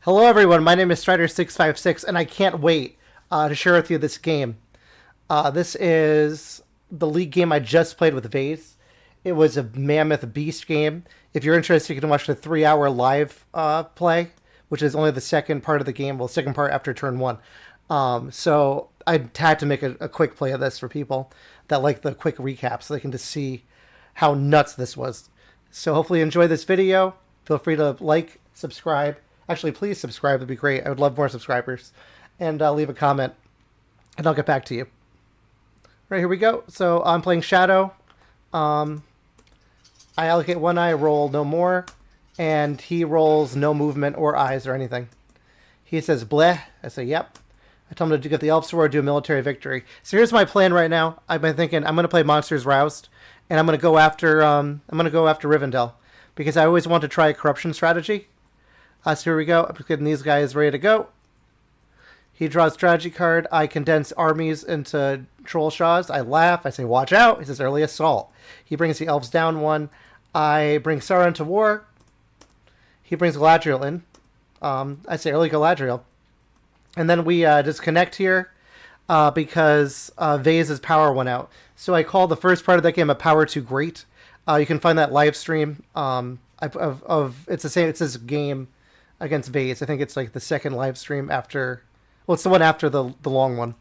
Hello everyone, my name is Strider656 and I can't wait to share with you this game. This is the League game I just played with Vayze. It was a mammoth beast game. If you're interested, you can watch the 3-hour live play, which is only the second part of the game, well, second part after turn 1. So I had to make a quick play of this for people that like the quick recap so they can just see how nuts this was. So hopefully you enjoy this video. Feel free to like, subscribe. Actually, please subscribe. That'd be great. I would love more subscribers. And leave a comment, and I'll get back to you. Right, here we go. So I'm playing Shadow. I allocate one eye, roll no more. And he rolls no movement or eyes or anything. He says, bleh. I say, yep. I tell him to get the Elf Sword, do a military victory. So here's my plan right now. I've been thinking I'm going to play Monsters Roused, and I'm going to go after Rivendell, because I always want to try a corruption strategy. So here we go. I'm getting these guys ready to go. He draws strategy card. I condense armies into troll shaws. I laugh. I say, watch out. He says, early assault. He brings the elves down one. I bring Sauron to war. He brings Galadriel in. I say, early Galadriel. And then we disconnect here because Vayze's power went out. So I call the first part of that game a power too great. You can find that live stream it's the same. It's this game against Vayze. I think it's like the second live stream after. Well, it's the one after the long one.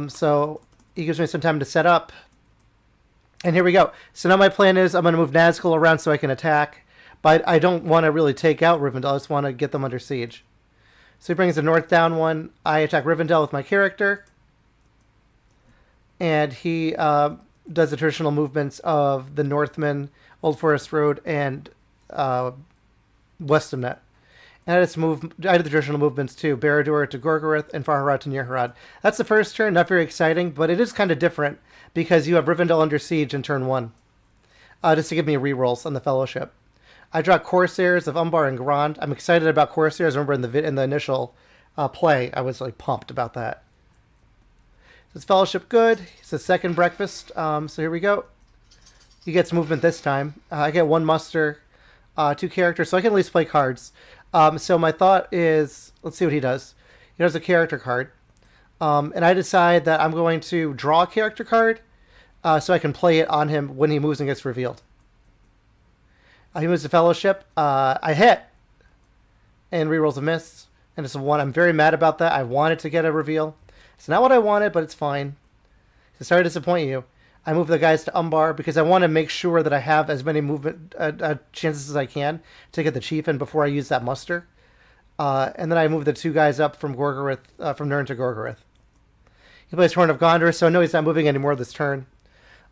So he gives me some time to set up. And here we go. So now my plan is I'm going to move Nazgul around so I can attack. But I don't want to really take out Rivendell. I just want to get them under siege. So he brings the north down one. I attack Rivendell with my character. And he does the traditional movements of the Northmen, Old Forest Road, and Westamnet. And I did the traditional movements too. Barad-dûr to Gorgoroth and Farharad to Nirharad. That's the first turn. Not very exciting, but it is kind of different because you have Rivendell under siege in turn 1. Just to give me rerolls on the Fellowship. I draw Corsairs of Umbar and Grand. I'm excited about Corsairs. I remember in the initial play, I was like pumped about that. So it's Fellowship good. It's a second breakfast. So here we go. He gets movement this time. I get one muster, 2 characters, so I can at least play cards. So my thought is, let's see what he does. He does a character card. And I decide that I'm going to draw a character card so I can play it on him when he moves and gets revealed. He moves to Fellowship. I hit. And rerolls a miss. And it's a 1. I'm very mad about that. I wanted to get a reveal. It's not what I wanted, but it's fine. So sorry to disappoint you. I move the guys to Umbar because I want to make sure that I have as many movement chances as I can to get the chief in before I use that muster. And then I move the 2 guys up from Gorgoroth, from Nirn to Gorgoroth. He plays Horn of Gondor, so I know he's not moving anymore this turn.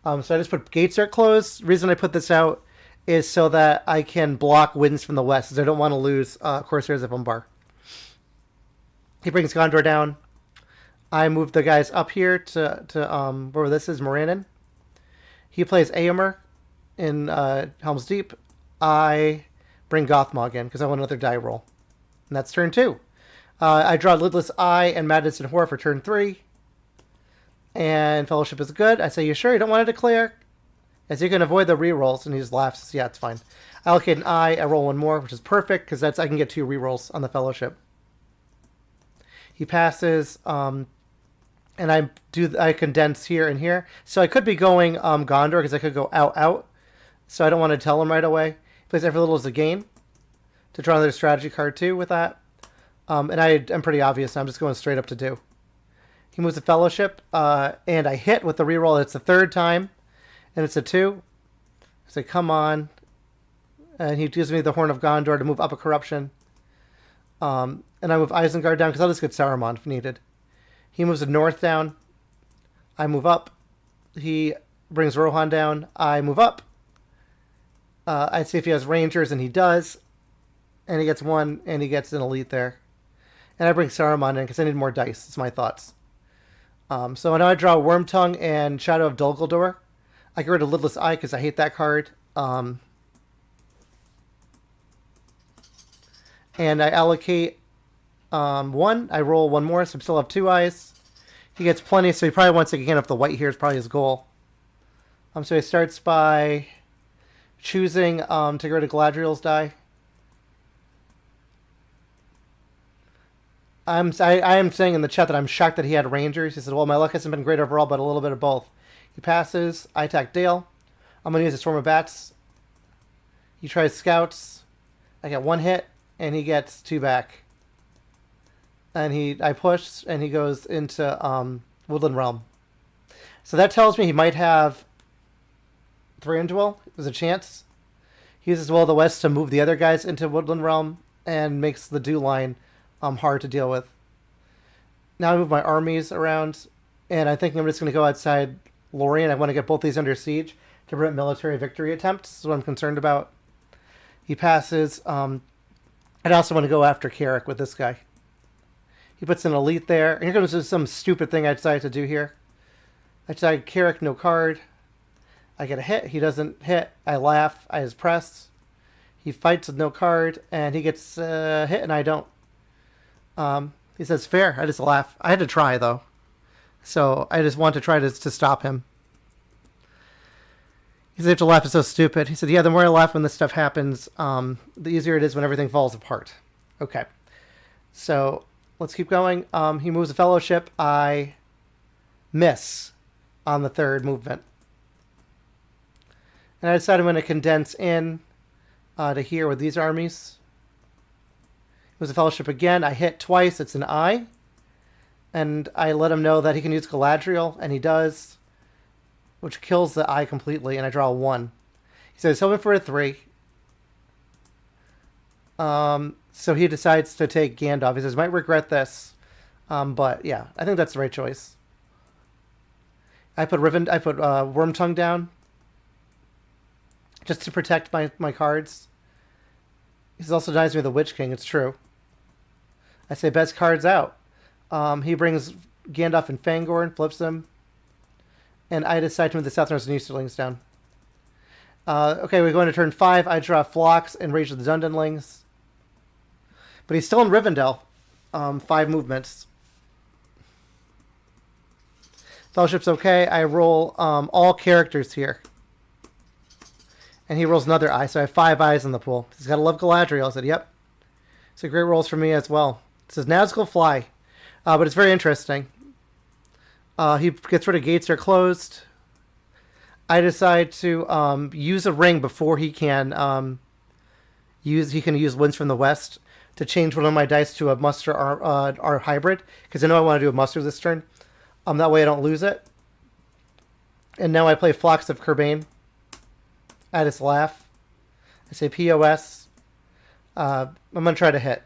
So I just put Gates are closed. The reason I put this out is so that I can block winds from the west, because I don't want to lose Corsairs of Umbar. He brings Gondor down. I move the guys up here to where this is, Morannon. He plays Éomer in Helm's Deep. I bring Gothmog in because I want another die roll. And that's turn 2. I draw Lidless Eye and Madness and Horror for turn 3. And Fellowship is good. I say, you sure you don't want to declare? As you can avoid the rerolls. And he just laughs. Says, yeah, it's fine. I allocate an eye. I roll 1 more, which is perfect because I can get 2 rerolls on the Fellowship. He passes. And I condense here and here. So I could be going Gondor because I could go out. So I don't want to tell him right away. He plays every little as a gain to draw another strategy card too with that. And I'm pretty obvious. I'm just going straight up to do. He moves the Fellowship, and I hit with the reroll. It's the 3rd time, and it's a 2. I say, come on. And he gives me the Horn of Gondor to move up a corruption. And I move Isengard down because I'll just get Saruman if needed. He moves the north down. I move up. He brings Rohan down. I move up. I see if he has Rangers, and he does. And he gets 1, and he gets an elite there. And I bring Saruman in because I need more dice. It's my thoughts. So now I draw Wormtongue and Shadow of Dol Guldur. I get rid of Lidless Eye because I hate that card. And I allocate 1. I roll 1 more, so I still have 2 eyes. He gets plenty, so he probably wants to get up the white here is probably his goal. So he starts by choosing to get rid of Galadriel's die. I am saying in the chat that I'm shocked that he had Rangers. He said, well, my luck hasn't been great overall, but a little bit of both. He passes. I attack Dale. I'm going to use a Swarm of Bats. He tries Scouts. I get 1 hit, and he gets 2 back. And I push, and he goes into Woodland Realm. So that tells me he might have Thran Dwell. There's a chance. He uses Will of the West to move the other guys into Woodland Realm and makes the Dew line hard to deal with. Now I move my armies around, and I think I'm just going to go outside Lorien. I want to get both these under siege to prevent military victory attempts. That's what I'm concerned about. He passes. I also want to go after Carrick with this guy. He puts an elite there. And here comes some stupid thing I decided to do here. I decide Carrick, no card. I get a hit. He doesn't hit. I laugh. I just press. He fights with no card, and he gets hit, and I don't. He says, fair. I just laugh. I had to try, though. So I just want to try to stop him. He said, to laugh is so stupid. He said, yeah, the more I laugh when this stuff happens, the easier it is when everything falls apart. Okay. So let's keep going. He moves a fellowship. I miss on the third movement. And I decided I'm going to condense in to here with these armies. It was a fellowship again. I hit twice. It's an I. And I let him know that he can use Galadriel, and he does, which kills the I completely, and I draw a 1. He says, hoping for a 3. So he decides to take Gandalf. He says, might regret this. But yeah, I think that's the right choice. I put Wormtongue down just to protect my cards. He also denies me the Witch King. It's true. I say best cards out. He brings Gandalf and Fangorn, flips them, and I decide to move the Southerners and Easterlings down. Okay, we're going to turn 5. I draw Phlox and Rage of the Dundanlings. But he's still in Rivendell. 5 movements. Fellowship's okay. I roll all characters here. And he rolls another eye, so I have 5 eyes in the pool. He's got to love Galadriel. I said, yep. So great rolls for me as well. It says Nazgul fly. But it's very interesting. He gets rid of gates are closed. I decide to use a ring before he can use winds from the west to change one of my dice to a muster or hybrid, because I know I want to do a muster this turn. That way I don't lose it. And now I play Flocks of Kerbane. I just laugh. I say POS. I'm going to try to hit.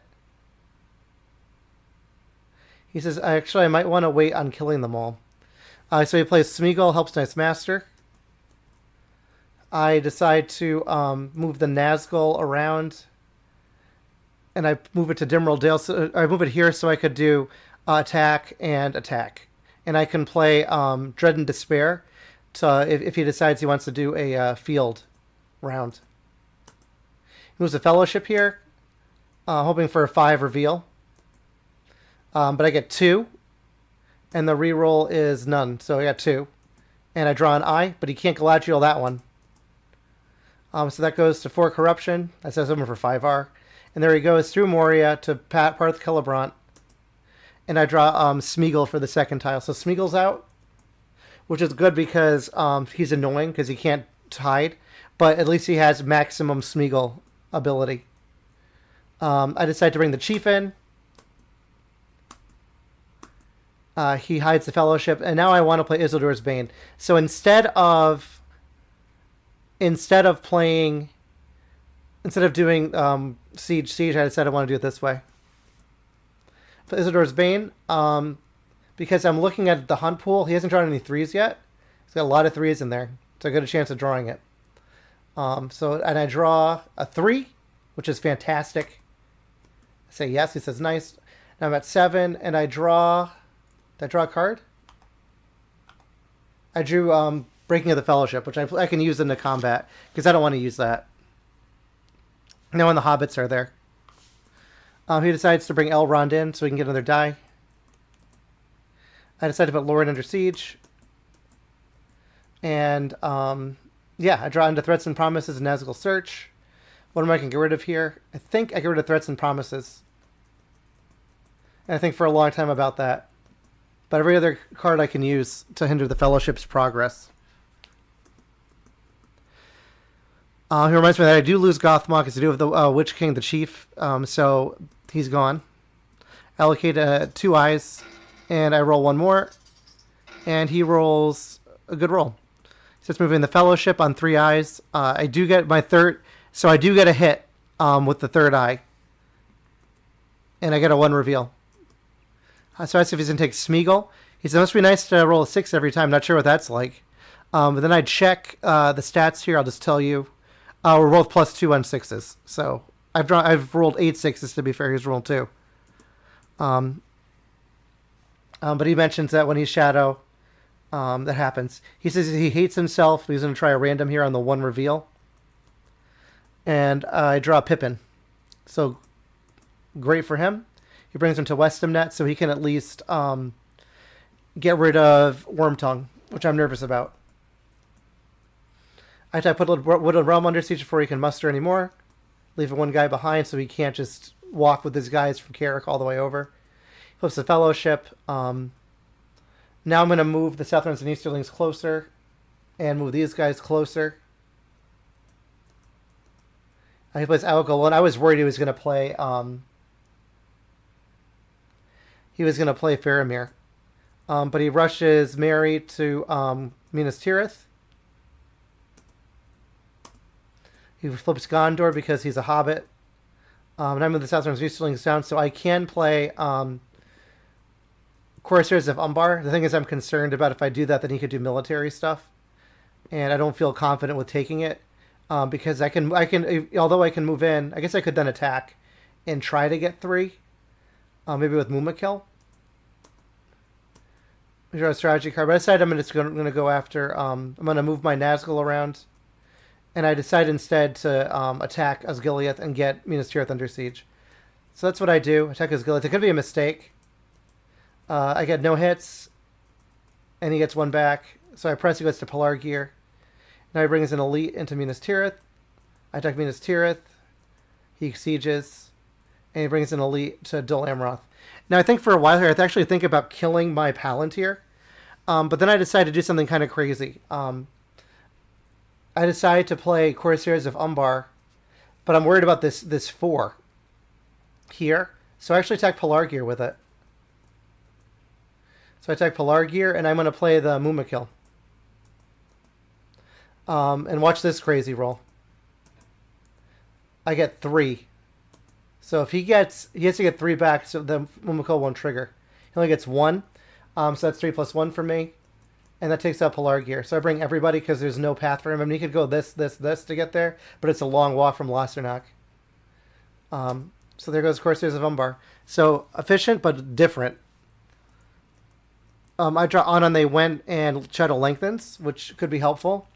He says, actually, I might want to wait on killing them all. So he plays Smeagol, helps Nice Master. I decide to move the Nazgul around. And I move it to Dimral Dale. So I move it here so I could do attack and attack. And I can play Dread and Despair to, if he decides he wants to do a field round. He moves a Fellowship here, hoping for a 5 reveal. But I get 2, and the reroll is none, so I got 2. And I draw an eye, but he can't Galadriel that one. So that goes to 4 corruption. I said something for 5R. And there he goes through Moria to Parth Celebrant. And I draw Smeagol for the second tile. So Smeagol's out, which is good because he's annoying because he can't hide. But at least he has maximum Smeagol ability. I decide to bring the Chief in. He hides the Fellowship, and now I want to play Isildur's Bane. So instead of doing Siege, I decided I want to do it this way. For Isildur's Bane, because I'm looking at the hunt pool, he hasn't drawn any 3s yet. He's got a lot of 3s in there, so I got a chance of drawing it. And I draw a 3, which is fantastic. I say yes, he says nice. Now I'm at 7, and I draw... Did I draw a card? I drew Breaking of the Fellowship, which I can use in the combat, because I don't want to use that. Now when the Hobbits are there. He decides to bring Elrond in so he can get another die. I decided to put Lorien under siege. And, yeah, I draw into Threats and Promises and Nazgul Search. What am I going to get rid of here? I think I get rid of Threats and Promises. And I think for a long time about that. But every other card I can use to hinder the Fellowship's progress. He reminds me that I do lose Gothmog because I do have the Witch King, the Chief. So he's gone. Allocate 2 eyes, and I roll 1 more. And he rolls a good roll. So it's moving the Fellowship on 3 eyes. I do get my third, so I do get a hit with the 3rd eye. And I get a 1 reveal. So I asked if he's going to take Smeagol. He said, it must be nice to roll a 6 every time. Not sure what that's like. But then I check the stats here. I'll just tell you. We're both +2 on 6s. So I've rolled 8 6s, to be fair. He's rolled 2. But he mentions that when he's Shadow, that happens. He says he hates himself. He's going to try a random here on the 1 reveal. And I draw Pippin. So great for him. He brings him to Westamnet, so he can at least get rid of Wormtongue, which I'm nervous about. I put Woodland Realm under siege before he can muster anymore. Leaving 1 guy behind so he can't just walk with his guys from Carrick all the way over. He flips the Fellowship. Now I'm going to move the Southrons and Easterlings closer and move these guys closer. He plays Algalon. I was worried he was going to play Faramir. But he rushes Mary to Minas Tirith. He flips Gondor because he's a hobbit. And I'm with the Southrons Easterlings down, so I can play Corsairs of Umbar. The thing is, I'm concerned about if I do that, then he could do military stuff. And I don't feel confident with taking it. Because I can, although I can move in, I guess I could then attack and try to get 3. Maybe with Mumakil. Draw a strategy card. But I decided I'm just going to go after, I'm going to move my Nazgul around. And I decide instead to attack Osgiliath and get Minas Tirith under siege. So that's what I do. Attack Osgiliath. It could be a mistake. I get no hits. And he gets 1 back. So I press, he goes to Pelargir. Now he brings an elite into Minas Tirith. I attack Minas Tirith. He sieges. And he brings an elite to Dol Amroth. Now I think for a while here, I actually think about killing my Palantir. But then I decided to do something kind of crazy. I decided to play Corsairs of Umbar, but I'm worried about this 4 here. So I actually attack Pelargir with it. So I attack Pelargir, and I'm going to play the Mumakil. And watch this crazy roll. I get 3. So if he has to get 3 back, so the Mumakil won't trigger. He only gets 1. So that's 3 + 1 for me. And that takes out Pelargir. So I bring everybody because there's no path for him. I mean, he could go this to get there, but it's a long walk from Losternock. So there goes Corsairs of Umbar. So efficient, but different. I draw on and they went and Shadow Lengthens, which could be helpful.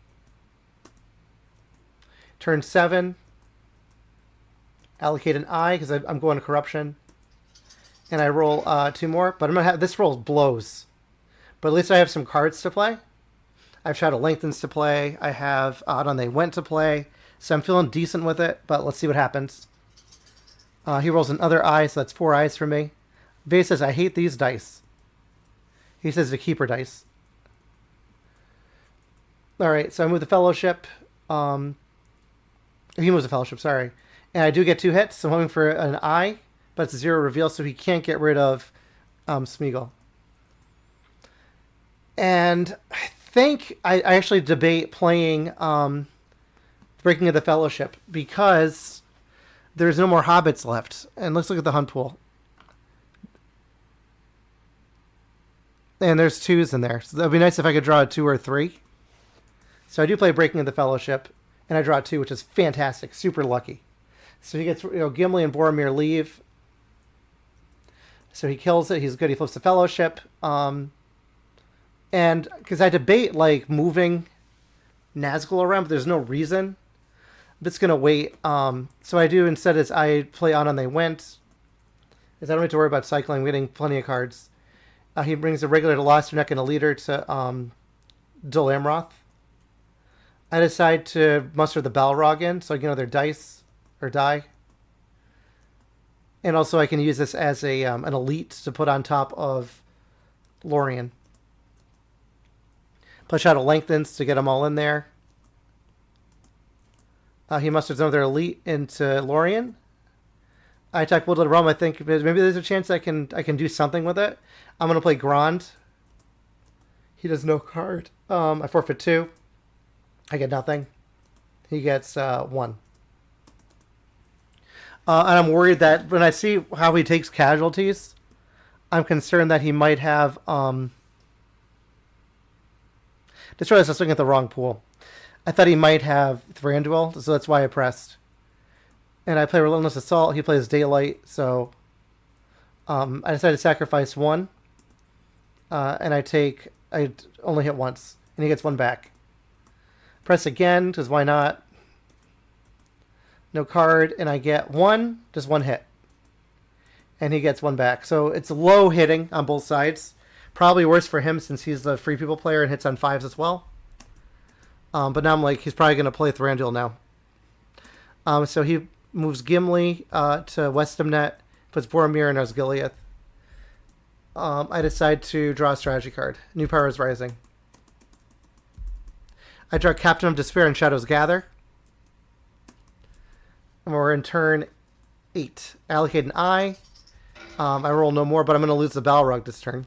Turn 7. Allocate an eye because I'm going to Corruption. And I roll 2 more. But I'm going to have, this roll blows. But at least I have some cards to play. I have Shadow Lengthens to play. I have Out on They Went to play. So I'm feeling decent with it, but let's see what happens. He rolls another eye, so that's 4 eyes for me. Vayze says, I hate these dice. He says the keeper dice. Alright, so I move the Fellowship. He moves the Fellowship, sorry. And I do get 2 hits, so I'm hoping for an eye, but it's a 0 reveal, so he can't get rid of Smeagol. And I think I actually debate playing Breaking of the Fellowship because there's no more hobbits left. And let's look at the hunt pool. And there's 2s in there. So that would be nice if I could draw a 2 or 3. So I do play Breaking of the Fellowship. And I draw 2, which is fantastic. Super lucky. So he gets, Gimli and Boromir leave. So he kills it. He's good. He flips the Fellowship. And because I debate like moving Nazgul around, but there's no reason. I'm just gonna wait. So I do instead is I play On and They Went. Is I don't have to worry about cycling. I'm getting plenty of cards. He brings a regular to Losterneck and a leader to Dol Amroth. I decide to muster the Balrog in, so I get another dice or die. And also I can use this as a an elite to put on top of Lorien. Play Shadow Lengthens to get them all in there. He musters another elite into Lorien. I attack Woodland Realm. I think maybe there's a chance I can do something with it. I'm gonna play Grand. He does no card. I forfeit 2. I get nothing. He gets 1. And I'm worried that when I see how he takes casualties, I'm concerned that he might have just realized I was looking at the wrong pool. I thought he might have Thranduil, so that's why I pressed. And I play Relentless Assault. He plays Daylight, so I decided to sacrifice 1. And I only hit once, and he gets 1 back. Press again, because why not? No card, and I get 1, just 1 hit. And he gets 1 back. So it's low hitting on both sides. Probably worse for him since he's the Free People player and hits on 5s as well. But now I'm like, he's probably going to play Thranduil now. So he moves Gimli to Westamnet, puts Boromir in Osgiliath. I decide to draw a strategy card. New Powers Rising. I draw Captain of Despair and Shadows Gather. And we're in turn 8. Allocate an eye. I roll no more, but I'm going to lose the Balrog this turn.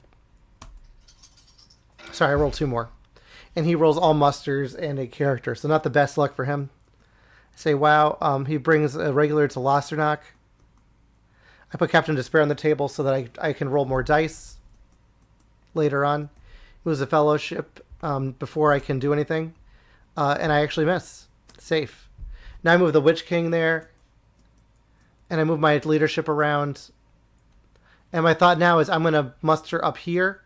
Sorry, I roll 2 more. And he rolls all musters and a character, so not the best luck for him. I say, wow. He brings a regular to Losternock. I put Captain Despair on the table so that I can roll more dice later on. It was a fellowship before I can do anything. And I actually miss. Safe. Now I move the Witch King there. And I move my leadership around. And my thought now is I'm going to muster up here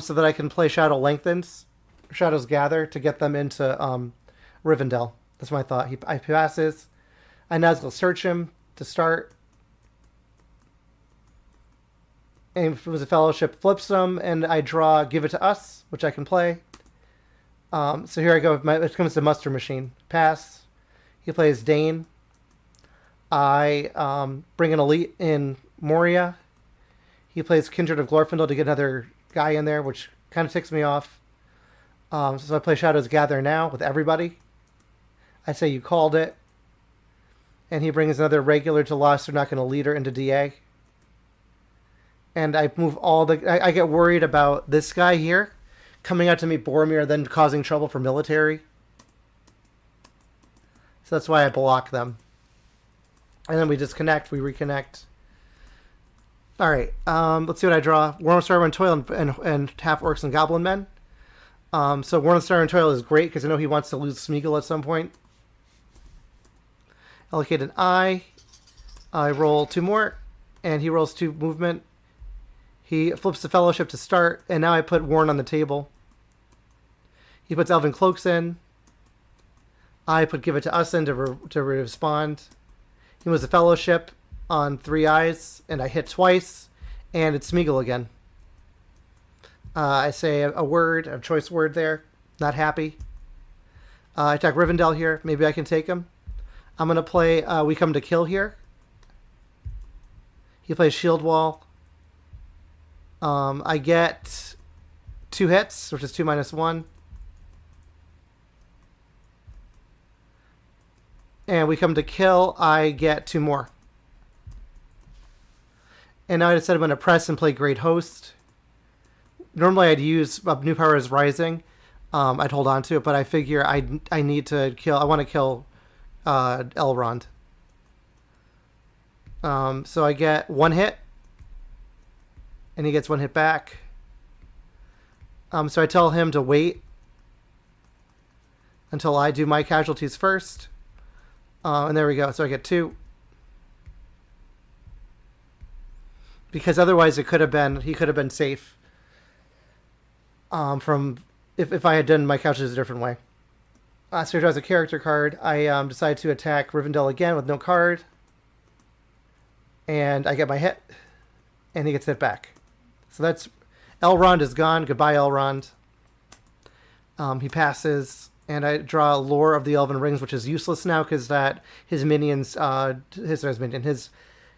so that I can play Shadow Lengthens, Shadows Gather, to get them into Rivendell. That's my thought. He passes. I now go search him to start. And if it was a fellowship, flips them, and I draw Give It to Us, which I can play. So here I go. It comes to Muster Machine. Pass. He plays Dane. I bring an elite in Moria. He plays Kindred of Glorfindel to get another guy in there, which kind of ticks me off. So I play Shadows Gather now with everybody. I say you called it. And he brings another regular to Losternock and a leader into DA. And I move all the... I get worried about this guy here coming out to meet Boromir, then causing trouble for military. So that's why I block them. And then we disconnect, we reconnect. All right, let's see what I draw. Worm, Starve, and Toil and half orcs and goblin men. So Worm, Starve, and Toil is great because I know he wants to lose Smeagol at some point. Allocate an eye. I roll 2 more, and he rolls 2 movement. He flips the Fellowship to start, and now I put Warren on the table. He puts Elven Cloaks in. I put Give It to Us in to respond. He was the Fellowship on 3 eyes, and I hit twice, and it's Smeagol again. I say a word, a choice word there. Not happy. I attack Rivendell here. Maybe I can take him. I'm going to play We Come to Kill here. He plays Shield Wall. I get 2 hits, which is 2 minus 1. And We Come to Kill, I get 2 more. And now I decided I'm going to press and play Great Host. Normally I'd use New Powers Rising. I'd hold on to it, but I figure I need to kill... I want to kill Elrond. So I get 1 hit. And he gets 1 hit back. So I tell him to wait until I do my casualties first. And there we go. So I get 2. Because otherwise he could have been safe. From if I had done my casualties a different way. So he draws a character card. I decide to attack Rivendell again with no card. And I get my hit. And he gets hit back. So that's... Elrond is gone. Goodbye, Elrond. He passes... And I draw Lore of the Elven Rings, which is useless now because that his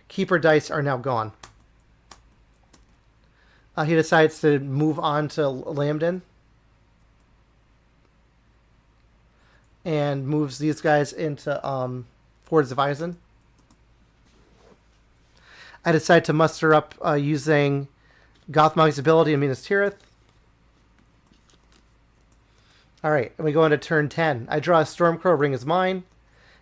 keeper dice are now gone. He decides to move on to Lambden. And moves these guys into Fords of Vayze. I decide to muster up using Gothmog's ability and Minas Tirith. Alright, and we go into turn 10. I draw a Stormcrow, Ring is mine.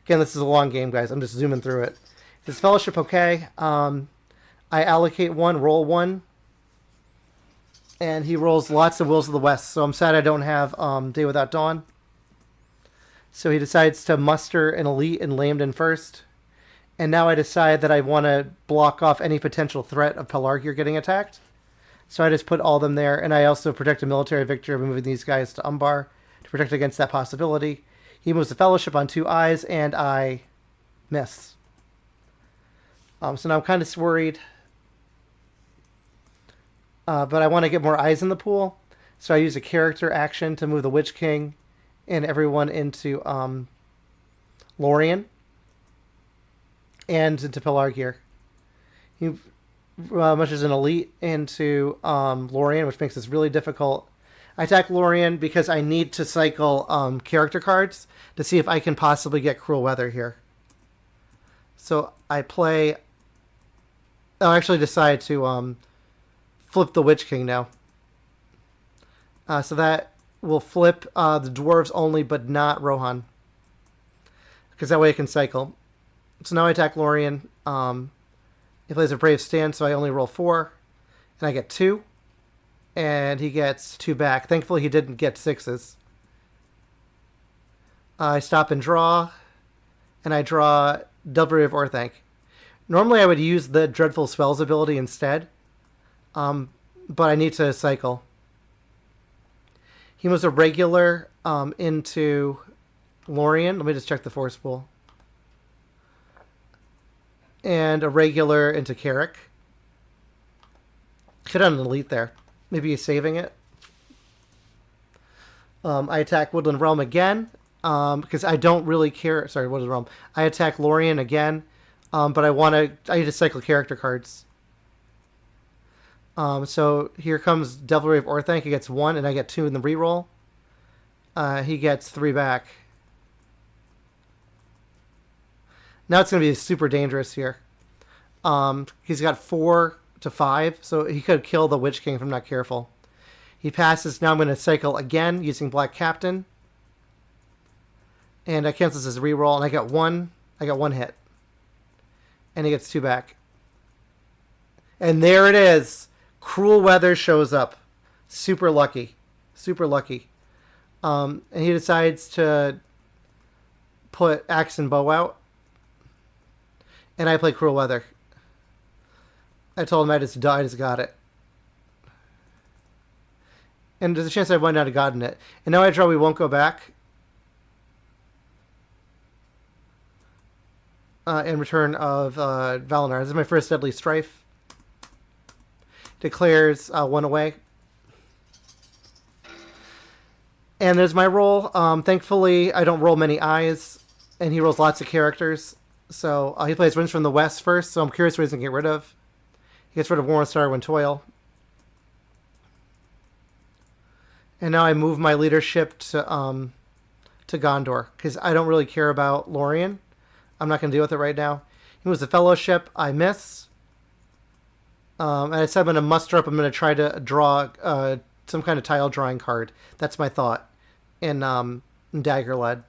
Again, this is a long game, guys. I'm just zooming through it. His Fellowship, okay. I allocate 1, roll 1. And he rolls lots of Wills of the West. So I'm sad I don't have Day Without Dawn. So he decides to muster an elite in Lambden first. And now I decide that I want to block off any potential threat of Pelargir getting attacked. So I just put all of them there. And I also protect a military victory by moving these guys to Umbar to protect against that possibility. He moves the Fellowship on 2 eyes, and I miss. So now I'm kind of worried. But I want to get more eyes in the pool. So I use a character action to move the Witch King and everyone into Lorien and into Pelargir. He mushes an elite into Lorien, which makes this really difficult. I attack Lorien because I need to cycle character cards to see if I can possibly get Cruel Weather here. So I play... I actually decide to flip the Witch King now. So that will flip the Dwarves only, but not Rohan. Because that way I can cycle. So now I attack Lorien. He plays a Brave Stand, so I only roll 4. And I get 2. And he gets 2 back. Thankfully, he didn't get 6s. I stop and draw. And I draw Delvery of Orthanc. Normally, I would use the Dreadful Spells ability instead. But I need to cycle. He moves a regular into Lorien. Let me just check the force pool. And a regular into Carrick. Could have an elite there. Maybe he's saving it. I attack Woodland Realm again. Because I don't really care. Sorry, Woodland Realm. I attack Lorien again. But I need to cycle character cards. So here comes Devilry of Orthanc. He gets 1, and I get 2 in the reroll. He gets 3 back. Now it's going to be super dangerous here. He's got 4 to 5, so he could kill the Witch King if I'm not careful. He passes. Now I'm going to cycle again using Black Captain. And I cancel his reroll, and I got 1. I got 1 hit. And he gets 2 back. And there it is. Cruel Weather shows up. Super lucky. Super lucky. And he decides to put Axe and Bow out. And I play Cruel Weather. I told him I just got it. And there's a chance I might not have gotten it. And now I draw We Won't Go Back. In return of Valinor. This is my first Deadly Strife. Declares 1 away. And there's my roll. Thankfully, I don't roll many eyes. And he rolls lots of characters. So he plays Winds from the West first. So I'm curious what he's going to get rid of. He gets rid of Warren Starwind Toil. And now I move my leadership to Gondor. Because I don't really care about Lorien. I'm not going to deal with it right now. He moves the Fellowship. I miss. And I said I'm going to muster up. I'm going to try to draw some kind of tile drawing card. That's my thought. In Daggerled.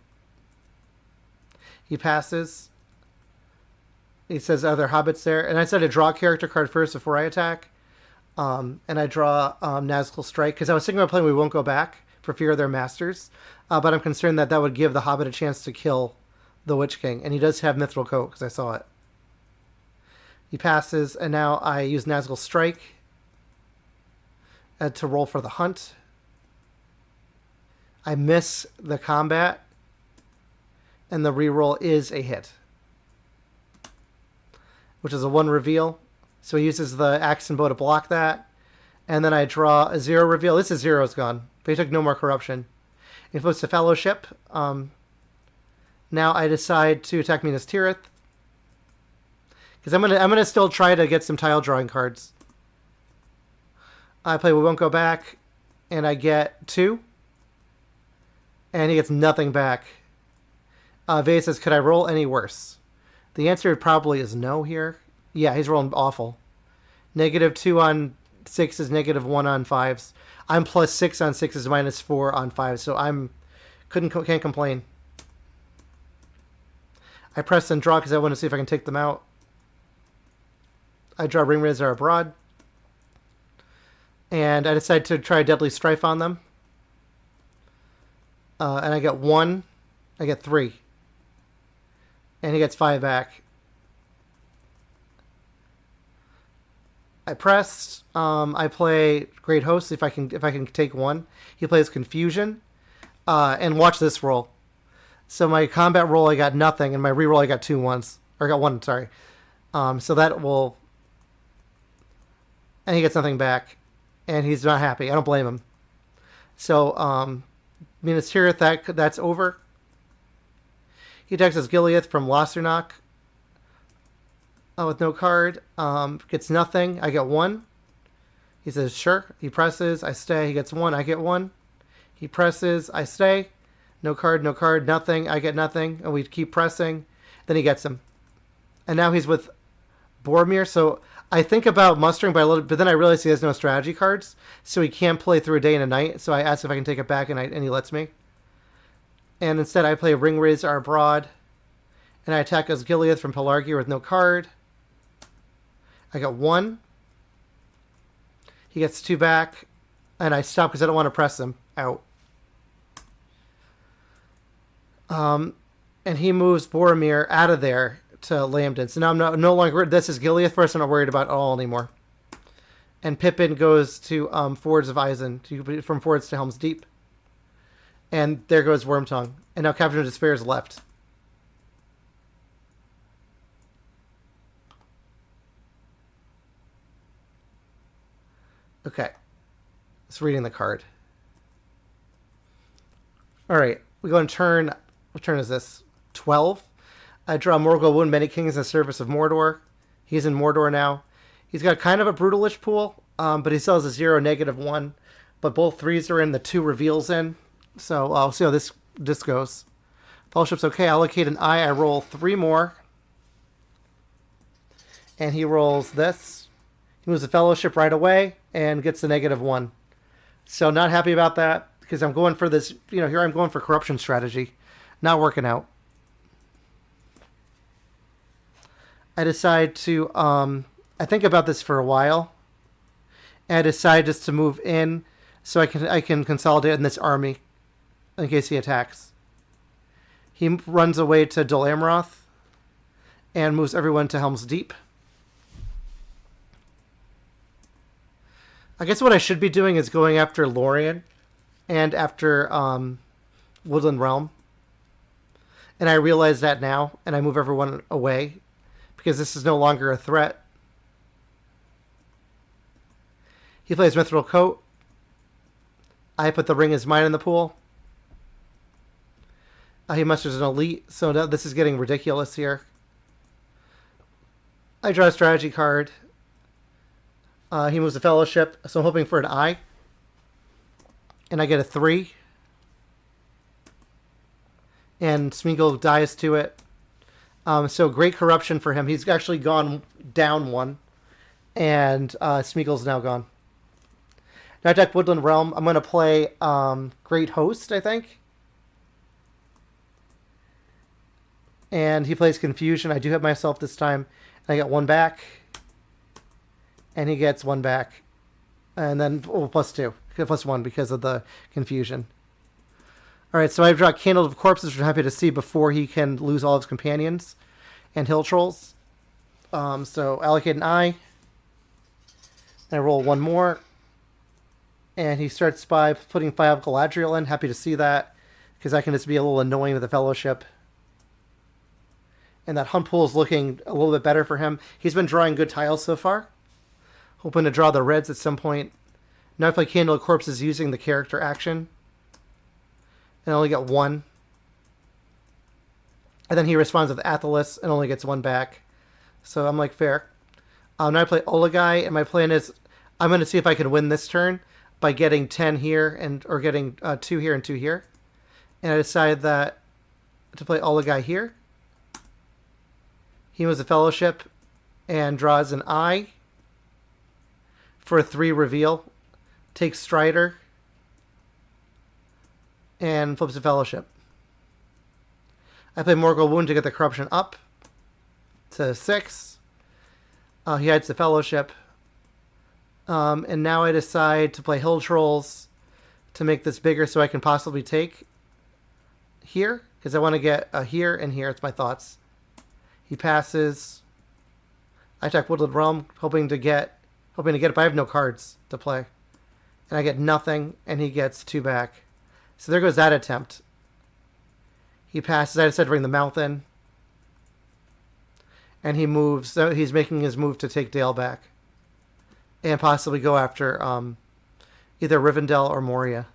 He passes. He says, are there hobbits there? And I said to draw a character card first before I attack. And I draw Nazgul Strike. Because I was thinking about playing We Won't Go Back for fear of their masters. But I'm concerned that would give the hobbit a chance to kill the Witch King. And he does have Mithril Coat, because I saw it. He passes, and now I use Nazgul Strike to roll for the hunt. I miss the combat, and the reroll is a hit, which is a 1 reveal. So he uses the Axe and Bow to block that. And then I draw a 0 reveal. This is 0's gone, but he took no more corruption. He puts the Fellowship. Now I decide to attack Minas Tirith. Because I'm gonna still try to get some tile drawing cards. I play We Won't Go Back, and I get 2. And he gets nothing back. Vayze says, could I roll any worse? The answer probably is no here. Yeah, he's rolling awful. -2 on 6s, -1 on 5s. I'm +6 on 6s, -4 on 5s, so can't complain. I press and draw because I want to see if I can take them out. I draw Ring Razor Abroad. And I decide to try Deadly Strife on them. And I get 1. I get 3. And he gets 5 back. I pressed. I play Great Host if I can take 1. He plays Confusion. And watch this roll. So my combat roll I got nothing, and my reroll I got 2 1s. Or I got 1, sorry. So that will... And he gets nothing back. And he's not happy. I don't blame him. So, Minas Tirith, that's over. He attacks as Gileath from Lossernach. With no card. Gets nothing. I get 1. He says, sure. He presses. I stay. He gets 1. I get 1. He presses. I stay. No card, no card, nothing. I get nothing. And we keep pressing. Then he gets him. And now he's with Boromir. So I think about mustering by a little, but then I realize he has no strategy cards. So he can't play through a day and a night. So I ask if I can take it back, and he lets me. And instead I play Ring Razor Abroad. And I attack as Gileath from Pelargir with no card. I got 1. He gets 2 back. And I stop because I don't want to press him out. And he moves Boromir out of there to Lambden. So now I'm no longer... This is Gileath first. I'm not worried about it all anymore. And Pippin goes to Fords of Isen. From Fords to Helm's Deep. And there goes Wormtongue. And now Captain of Despair is left. Okay. It's reading the card. Alright. We go and turn... What turn is this? 12. I draw Morgul Wound Many Kings in the service of Mordor. He's in Mordor now. He's got kind of a brutalish pool, but he still has a 0, -1. But both 3s are in, the 2 reveals in. So I'll see how this goes. Fellowship's okay. Allocate an eye. I roll 3 more. And he rolls this. He moves the Fellowship right away and gets the -1. So not happy about that because I'm going for this, here I'm going for corruption strategy. Not working out. I decide to, I think about this for a while. And I decide just to move in so I can consolidate in this army in case he attacks. He runs away to Dol Amroth and moves everyone to Helm's Deep. I guess what I should be doing is going after Lorien and after Woodland Realm. And I realize that now, and I move everyone away because this is no longer a threat. He plays Mithril Coat. I put the Ring as mine in the pool. He musters an elite, so this is getting ridiculous here. I draw a strategy card. He moves the Fellowship, so I'm hoping for an eye. And I get a 3. And Smeagol dies to it. So great corruption for him. He's actually gone down 1. And Smeagol's now gone. Now I deck Woodland Realm. I'm going to play Great Host, I think. And he plays Confusion. I do have myself this time. And I get 1 back. And he gets 1 back. And then +2. +1 because of the Confusion. Alright, so I draw Candle of Corpses, which I'm happy to see before he can lose all of his companions and Hill Trolls. So allocate an eye. And I roll 1 more. And he starts by putting 5 Galadriel in. Happy to see that, because I can just be a little annoying with the Fellowship. And that Hunt Pool is looking a little bit better for him. He's been drawing good tiles so far. Hoping to draw the reds at some point. Now I play Candle of Corpses using the character action. And I only get 1. And then he responds with Athelas and only gets 1 back. So I'm like, fair. Now I play Olagai, and my plan is I'm going to see if I can win this turn by getting 10 here and or getting 2 here and 2 here. And I decided that to play Olagai here. He moves a Fellowship and draws an eye for a 3 reveal. Takes Strider and flips a Fellowship. I play Morgul Wound to get the corruption up to 6. He hides the Fellowship. And now I decide to play Hill Trolls to make this bigger so I can possibly take here. Because I want to get here and here. It's my thoughts. He passes. I attack Woodland Realm, hoping to get it, but I have no cards to play. And I get nothing, and he gets 2 back. So there goes that attempt. He passes. I decided to bring the mouth in. And he moves. So he's making his move to take Dale back. And possibly go after either Rivendell or Moria.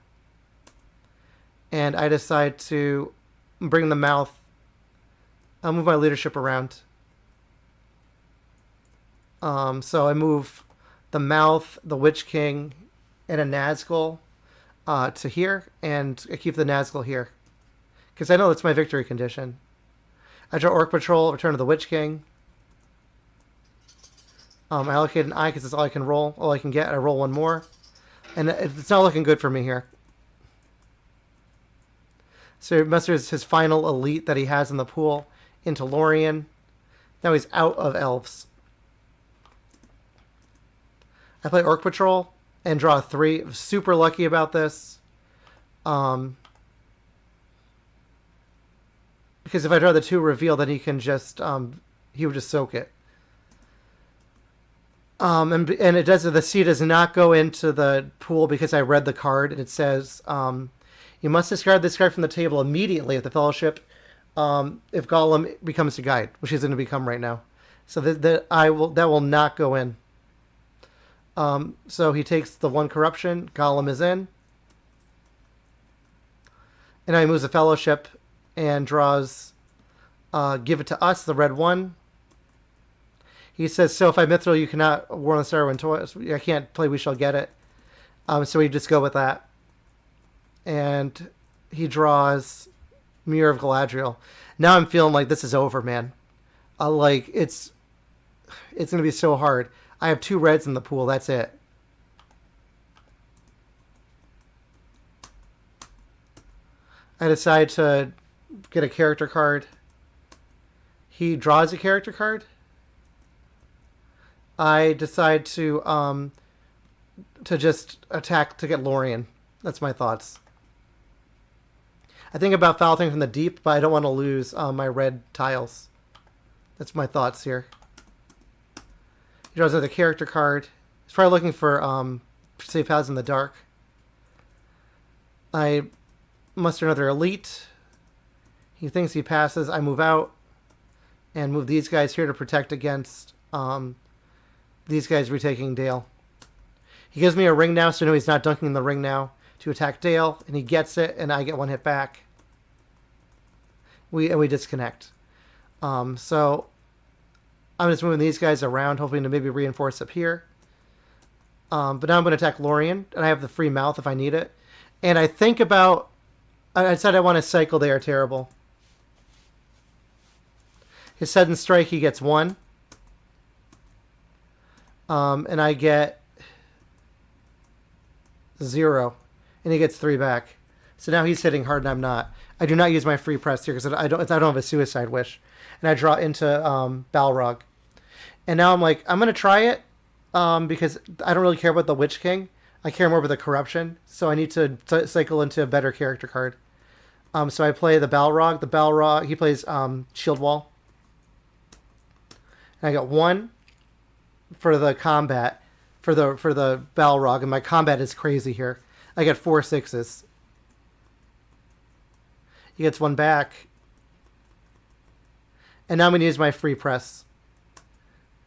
And I decide to bring the mouth. I'll move my leadership around. So I move the mouth, the Witch King, and a Nazgul to here. And I keep the Nazgul here. Because I know that's my victory condition. I draw Orc Patrol, return to the Witch King. I allocate an eye because that's all I can roll. All I can get. I roll 1 more. And it's not looking good for me here. So he musters his final elite that he has in the pool into Lorien. Now he's out of elves. I play Orc Patrol and draw 3. I'm super lucky about this. Because if I draw the 2 reveal, then he can just he would just soak it. And it does. The C does not go into the pool because I read the card and it says you must discard this card from the table immediately if the Fellowship if Gollum becomes a guide, which he's going to become right now. So that will not go in. So he takes the 1 corruption. Gollum is in, and now he moves the Fellowship and draws. Give it to us, the red 1. He says, so if I Mithril, you cannot War on the Star when toys. I can't play We Shall Get It. So we just go with that. And he draws Mirror of Galadriel. Now I'm feeling like this is over, man. Like, it's going to be so hard. I have 2 reds in the pool. That's it. I decide to get a character card. He draws a character card. I decide to just attack to get Lorien. That's my thoughts. I think about Foul Thing from the Deep, but I don't want to lose my red tiles. That's my thoughts here. He draws another character card. He's probably looking for safe houses in the dark. I muster another elite. He thinks he passes. I move out and move these guys here to protect against these guys retaking Dale. He gives me a ring now, so no, he's not dunking the ring now to attack Dale, and he gets it, and I get 1 hit back. We disconnect. So I'm just moving these guys around, hoping to maybe reinforce up here. But now I'm going to attack Lorien, and I have the free mouth if I need it. And I think about... I said I want to cycle They Are Terrible. His sudden strike, he gets 1. And I get 0. And he gets 3 back. So now he's hitting hard and I'm not. I do not use my free press here because I don't have a suicide wish. And I draw into Balrog. And now I'm like, I'm going to try it because I don't really care about the Witch King. I care more about the corruption. So I need to cycle into a better character card. So I play the Balrog. The Balrog, he plays Shield Wall. And I got 1 for the combat, for the Balrog, and my combat is crazy here. I get 4 6s. He gets 1 back. And now I'm going to use my free press.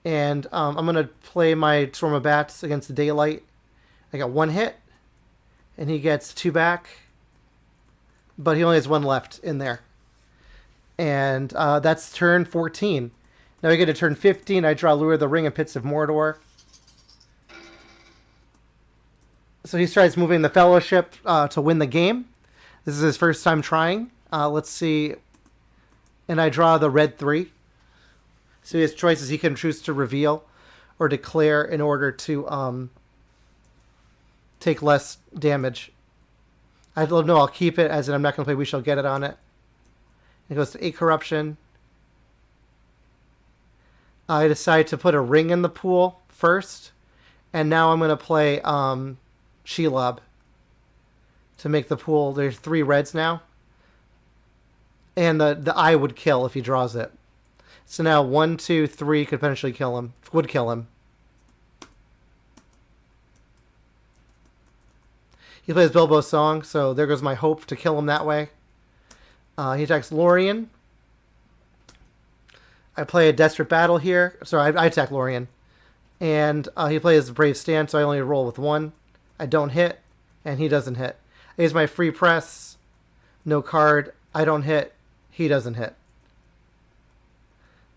And I'm going to play my Storm of Bats against the Daylight. I got 1 hit. And he gets 2 back. But he only has 1 left in there. And that's turn 14. Now we get to turn 15. I draw Lure of the Ring and Pits of Mordor. So he tries moving the Fellowship to win the game. This is his first time trying. Let's see. And I draw the red 3. So he has choices he can choose to reveal or declare in order to take less damage. I don't know. I'll keep it, as in I'm not going to play We Shall Get It on it. It goes to 8 Corruption. I decide to put a ring in the pool first. And now I'm going to play Shelob to make the pool. There's 3 reds now. And the eye would kill if he draws it. So now 1, 2, 3 could potentially kill him. Would kill him. He plays Bilbo's Song, so there goes my hope to kill him that way. He attacks Lorien. I play a Desperate Battle here. Sorry, I attack Lorien. And he plays Brave Stand, so I only roll with 1. I don't hit, and he doesn't hit. I use my Free Press. No card. I don't hit. He doesn't hit.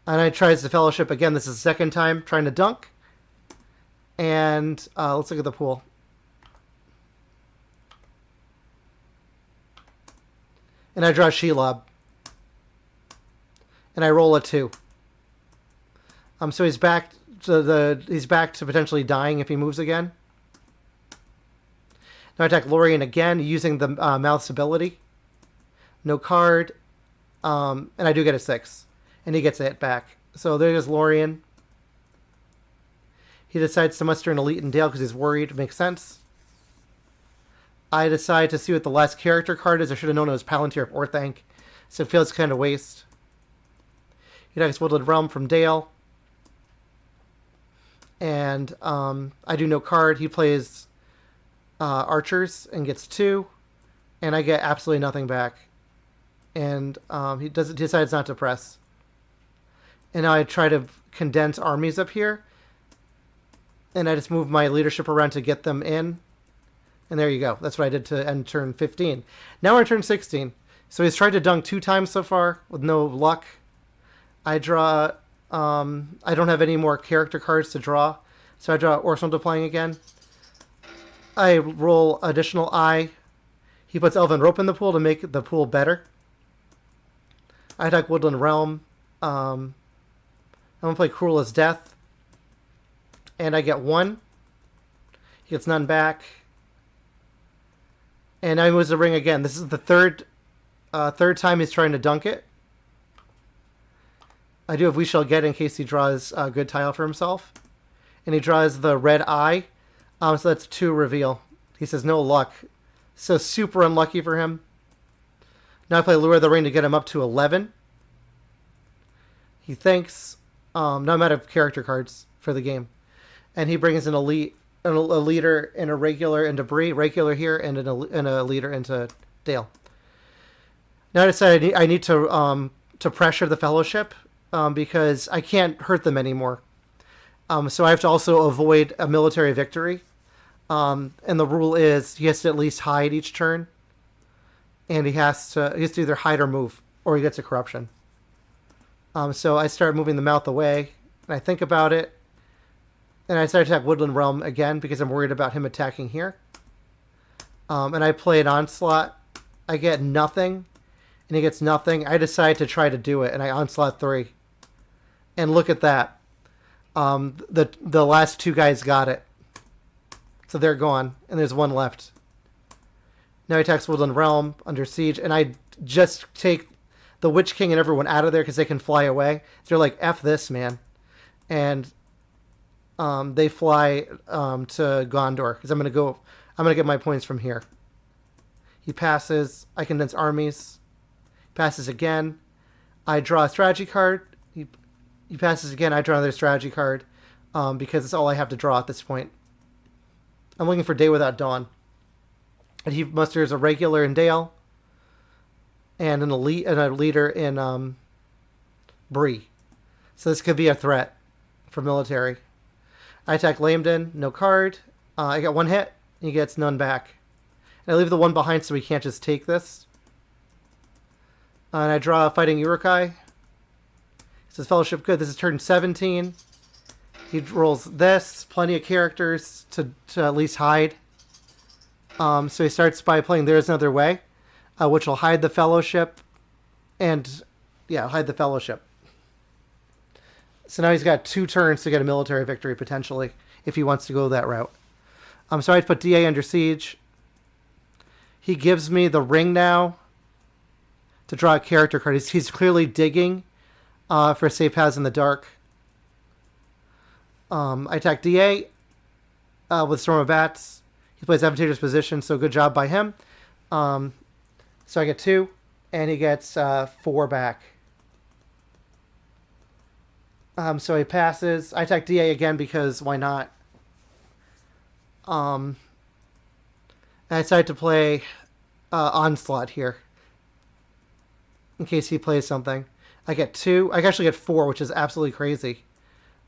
And I tries the Fellowship again. This is the second time trying to dunk. And let's look at the pool. And I draw Shelob. And I roll a 2. So he's back to potentially dying if he moves again. Now I attack Lorien again using the Mouth's ability. No card. And I do get a 6. And he gets a hit back. So there's Lorien. He decides to muster an Elite in Dale because he's worried. Makes sense. I decide to see what the last character card is. I should have known it was Palantir of Orthanc. So it feels kind of waste. He attacks Woodland Realm from Dale. And I do no card. He plays Archers and gets 2. And I get absolutely nothing back. And he decides not to press. And now I try to condense armies up here. And I just move my leadership around to get them in. And there you go. That's what I did to end turn 15. Now we're in turn 16. So he's tried to dunk 2 times so far with no luck. I draw... I don't have any more character cards to draw. So I draw Orson Deploying again. I roll additional eye. He puts Elven Rope in the pool to make the pool better. I attack Woodland Realm. I'm going to play Cruel as Death. And I get 1. He gets none back. And I moves the ring again. This is the third time he's trying to dunk it. I do have We Shall Get in case he draws a good tile for himself. And he draws the red eye. So that's 2 reveal. He says no luck. So super unlucky for him. Now I play Lure of the Ring to get him up to 11. He thinks. Now I'm out of character cards for the game. And he brings an elite, a leader and a regular into Bree. Regular here and a leader into Dale. Now I decided I need to pressure the Fellowship. Because I can't hurt them anymore. So I have to also avoid a military victory. And the rule is he has to at least hide each turn. And he has to either hide or move, or he gets a corruption. So I start moving the mouth away, and I think about it. And I start to attack Woodland Realm again, because I'm worried about him attacking here. And I play an Onslaught. I get nothing, and he gets nothing. I decide to try to do it, and I Onslaught 3. And look at that. The last 2 guys got it. So they're gone. And there's 1 left. Now he attacks Woodland Realm under siege. And I just take the Witch King and everyone out of there because they can fly away. So they're like, F this, man. And they fly to Gondor. Because I'm going to get my points from here. He passes. I condense armies. He passes again. I draw a strategy card. He passes again. I draw another strategy card because it's all I have to draw at this point. I'm looking for Day Without Dawn. And he musters a regular in Dale and an elite and a leader in Bree. So this could be a threat for military. I attack Lamden. No card. I get 1 hit. He gets none back. And I leave the 1 behind so he can't just take this. And I draw a Fighting Uruk-hai. So his fellowship good. This is turn 17. He rolls this. Plenty of characters to at least hide. So he starts by playing There's Another Way, which will hide the fellowship. And, yeah, hide the fellowship. So now he's got 2 turns to get a military victory, potentially, if he wants to go that route. So I'd put DA under siege. He gives me the ring now to draw a character card. He's clearly digging for safe paths in the dark. I attack DA with Storm of Bats. He plays advantageous position, so good job by him. So I get 2, and he gets 4 back. So he passes. I attack DA again because why not? I decided to play Onslaught here in case he plays something. I get 2. I actually get 4, which is absolutely crazy.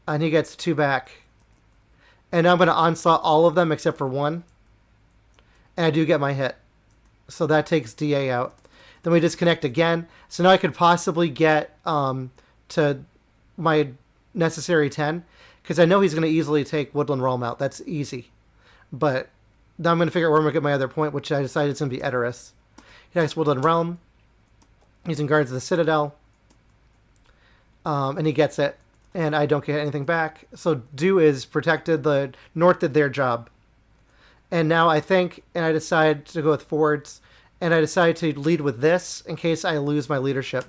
And he gets 2 back. And now I'm going to Onslaught all of them except for 1. And I do get my hit. So that takes DA out. Then we disconnect again. So now I could possibly get to my necessary 10. Because I know he's going to easily take Woodland Realm out. That's easy. But now I'm going to figure out where I'm going to get my other point, which I decided it's going to be Edoras. He takes Woodland Realm. He's in Guardians of the Citadel. And he gets it. And I don't get anything back. So Dew is protected. The North did their job. And now I think, and I decide to go with forwards. And I decide to lead with this in case I lose my leadership.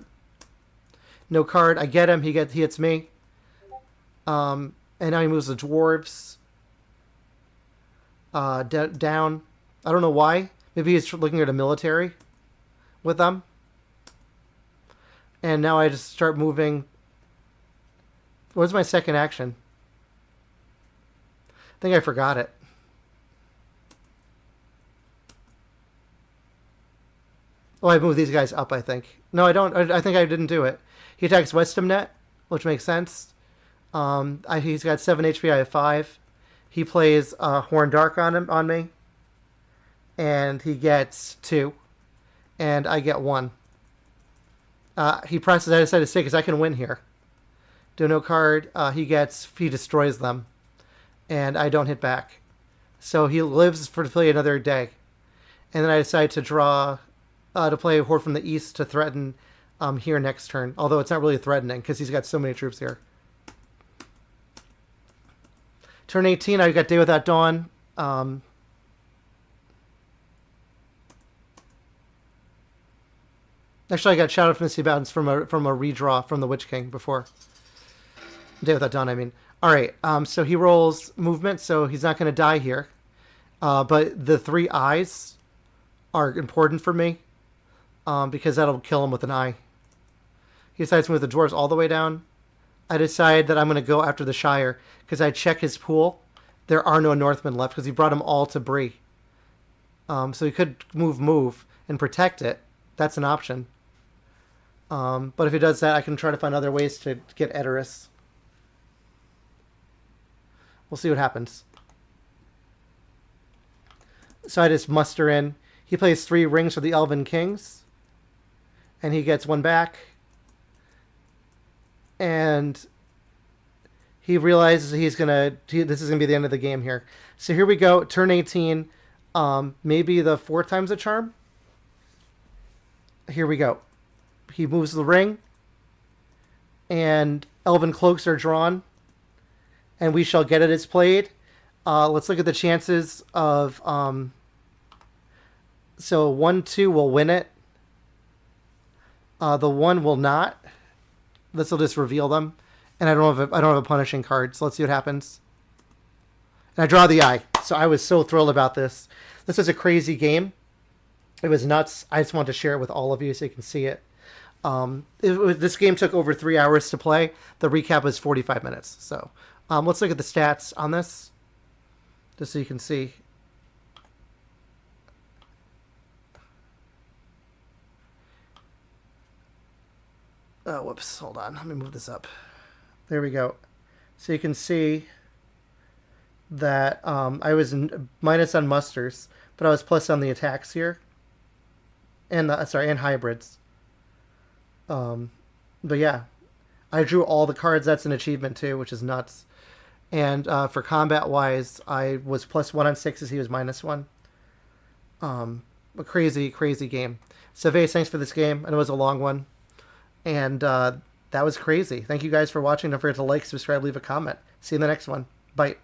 No card. I get him. He hits me. And now he moves the dwarves down. I don't know why. Maybe he's looking at a military with them. And now I just start moving. What's my second action? I think I forgot it. Oh, I moved these guys up, I think. No, I don't. I think I didn't do it. He attacks Westamnet, which makes sense. He's got 7 HP. I have 5. He plays Horn Dark on me. And he gets 2. And I get 1. He presses. I decided to stay because I can win here. Do no card. He destroys them. And I don't hit back. So he lives to play another day. And then I decide to draw, to play Horde from the East to threaten here next turn. Although it's not really threatening because he's got so many troops here. Turn 18, I've got Day Without Dawn. Actually, I got Shadow from the Sea Mountains from a redraw from the Witch King before. Day Without Dawn, I mean. All right, so he rolls movement, so he's not going to die here. But the 3 eyes are important for me because that'll kill him with an eye. He decides to move the dwarves all the way down. I decide that I'm going to go after the Shire because I check his pool. There are no Northmen left because he brought them all to Bree. So he could move and protect it. That's an option. But if he does that, I can try to find other ways to get Edoras. We'll see what happens. So I just muster in. He plays 3 rings for the Elven Kings. And he gets 1 back. And he realizes this is going to be the end of the game here. So here we go. Turn 18. Maybe the 4th time's a charm. Here we go. He moves the ring. And Elven Cloaks are drawn. And we shall get it as played. Let's look at the chances of... so 1-2 will win it. The 1 will not. This will just reveal them. And I don't have a punishing card, so let's see what happens. And I draw the eye. So I was so thrilled about this. This was a crazy game. It was nuts. I just wanted to share it with all of you so you can see it. This game took over 3 hours to play. The recap was 45 minutes. So let's look at the stats on this, just so you can see. Oh, whoops. Hold on. Let me move this up. There we go. So you can see that I was minus on musters, but I was plus on the attacks here. And and hybrids. But yeah, I drew all the cards. That's an achievement too, which is nuts. And for combat wise, I was +1 on sixes. He was -1. A crazy, crazy game. So Vayze, thanks for this game. And it was a long one. And that was crazy. Thank you guys for watching. Don't forget to like, subscribe, leave a comment. See you in the next one. Bye.